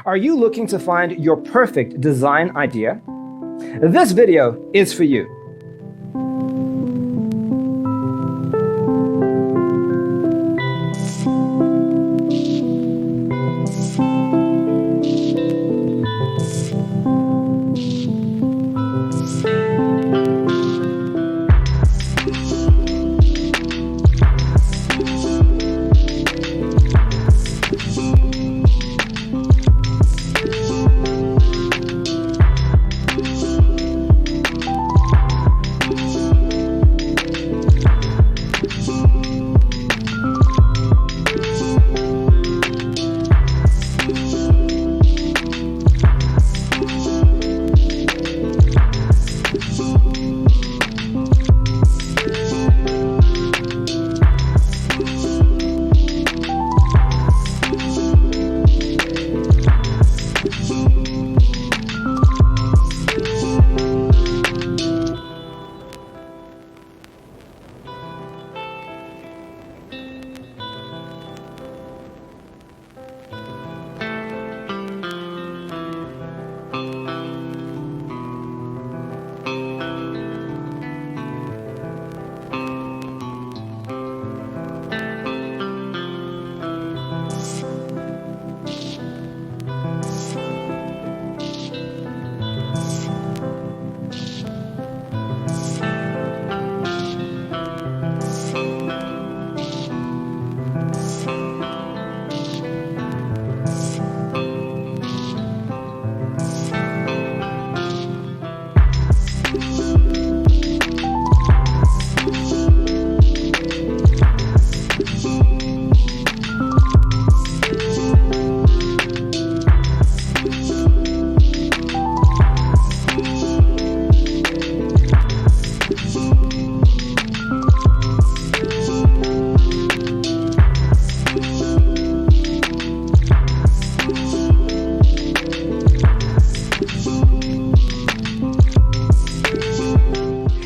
Are you looking to find your perfect design idea? This video is for you.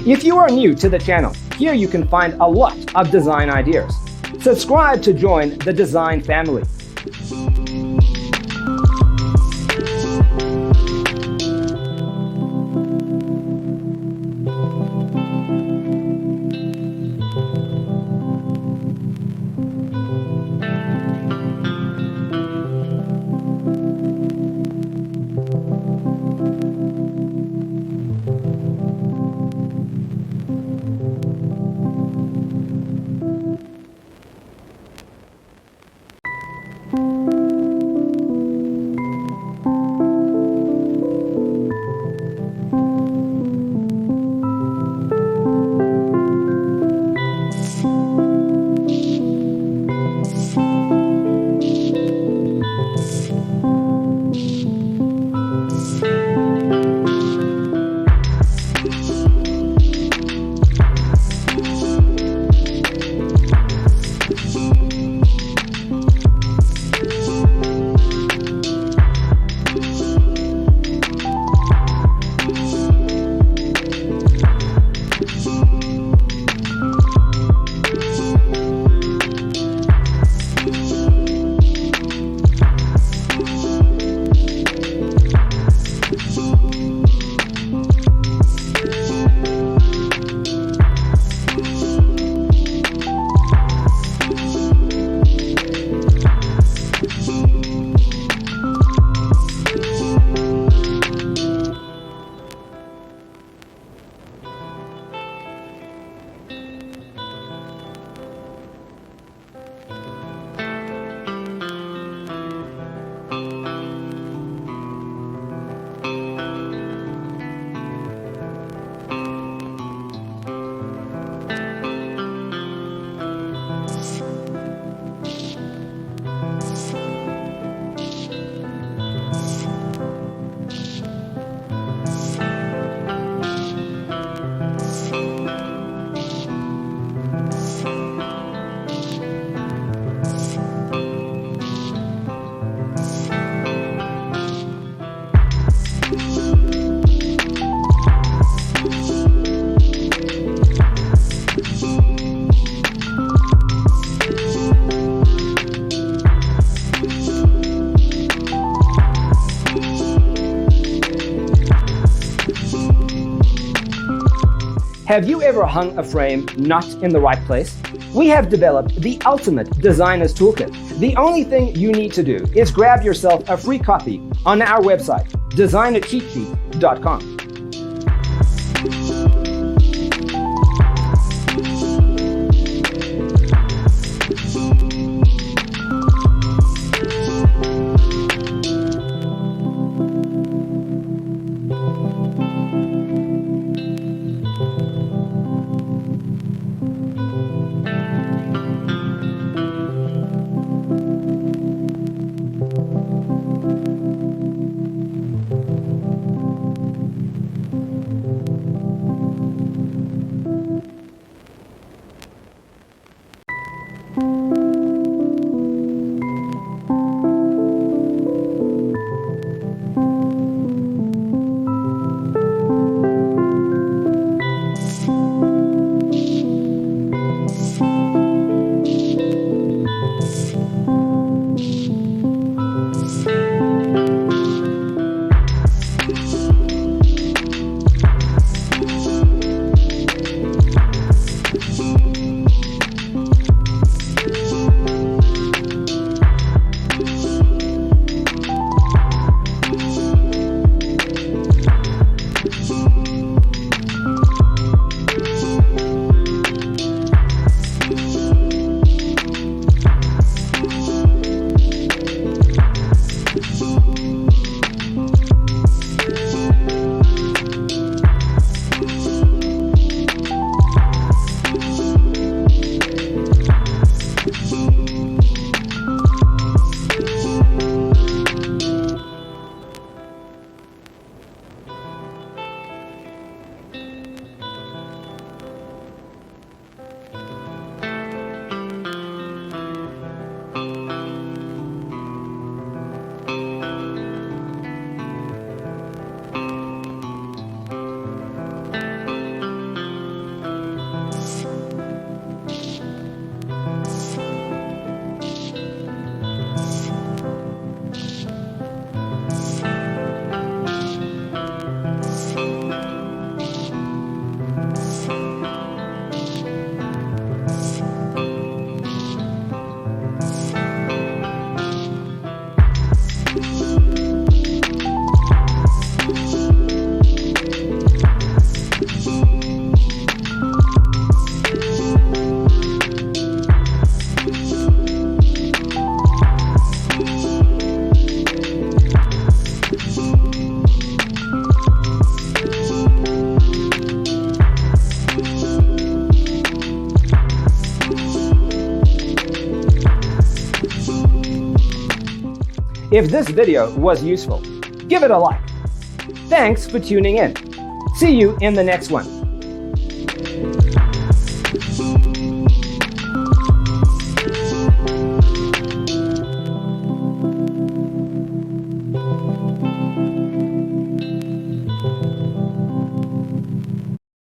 If you are new to the channel, here you can find a lot of design ideas. Subscribe to join the design family. Have you ever hung a frame not in the right place? We have developed the ultimate designer's toolkit. The only thing you need to do is grab yourself a free copy on our website, designercheatsheet.com. If this video was useful, give it a like. Thanks for tuning in. See you in the next one.